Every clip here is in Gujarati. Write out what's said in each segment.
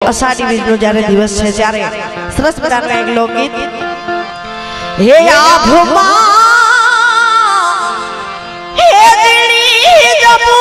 अषाढ़ी बीजनो જ્યારે દિવસ છે ત્યારે સરસ મજાનું એક લોકગીત હે આભમાં હે દિલી જબુ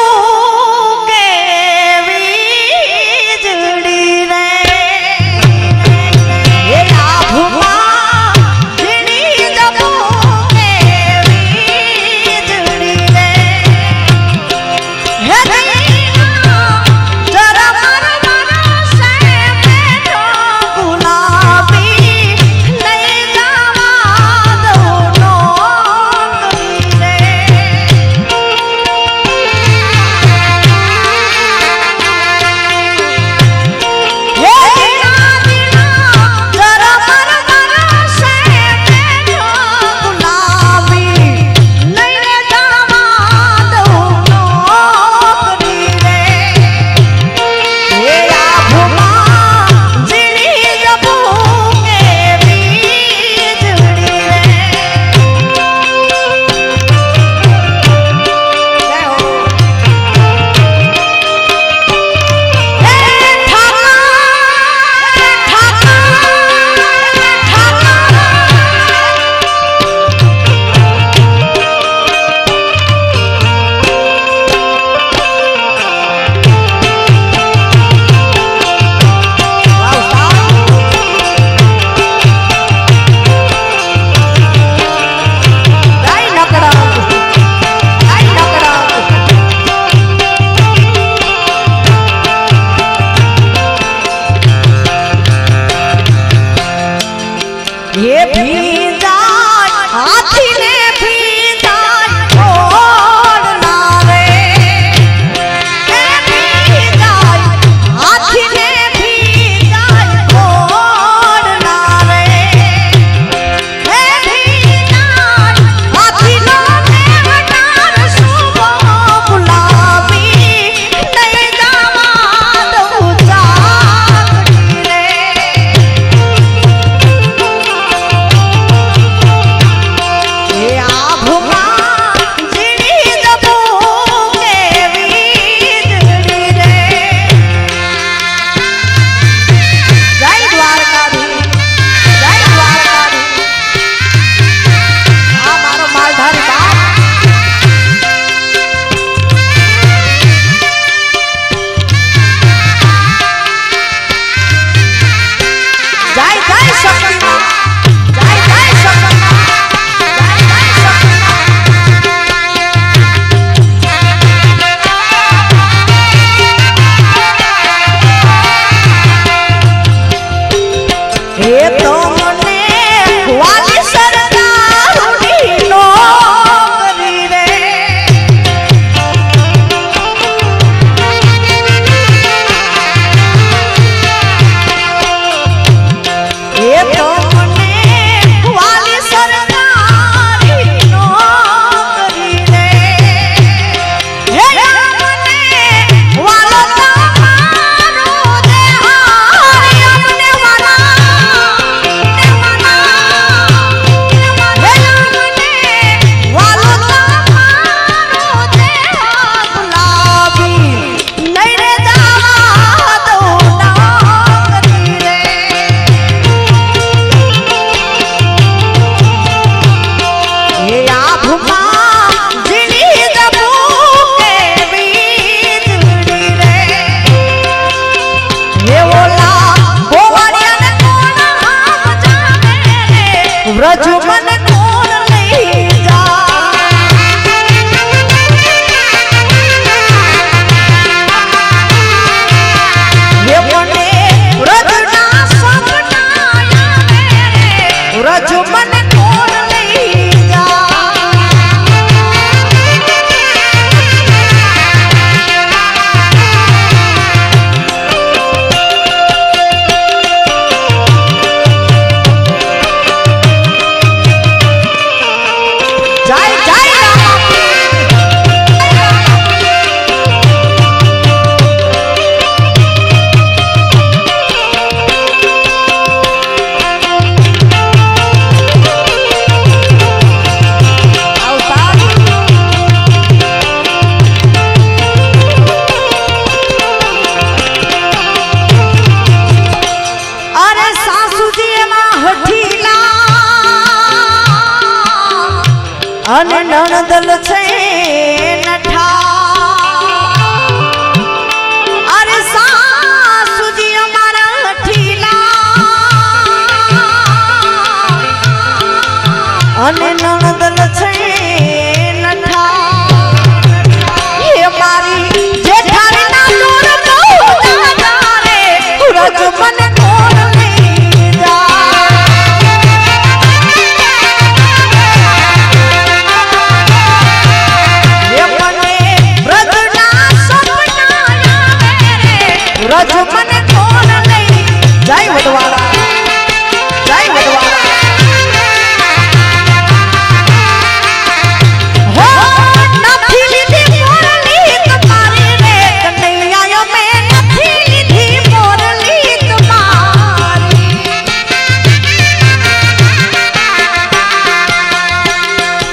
નણદલ છે નઠા અરે સાસુજી અમારા ઠીલા અને નણદલ છે નઠા એ મારી જેઠાણી ના દૂર બહુ દાદા રે રજ મને કોણ લઈ રજ મને કોણ લઈ જય વડવાળા જય વડવાળા હો નથી લીધી મોરલી તમારી રે કનૈયાયો મેં નથી લીધી મોરલી તમારી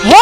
હો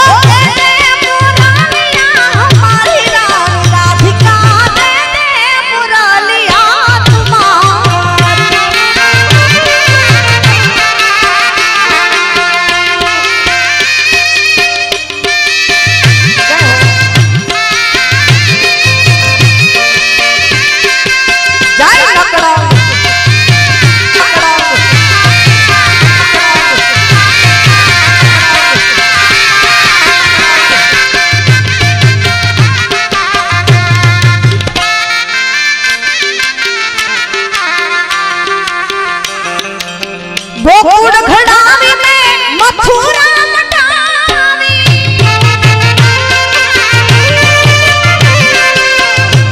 गोकुल खड़ावी में मथुरा मटावी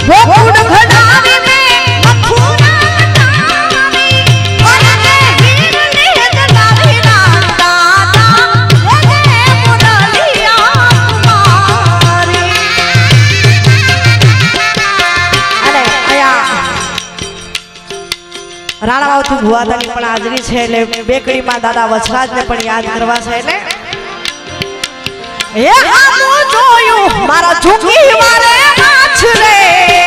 गोकुल खड़ावी में मथुरा मटावी और के हीर ने दलावी दादा रे मुरलिया तुम्हारी अरे आया રાણાવાવથી ભુવાદાની પણ હાજરી છે એટલે બેકડીમાં દાદા વછરાજને પણ યાદ કરવા છે એટલે એ હામું જોયું મારા ઝૂકી વારે માછ રે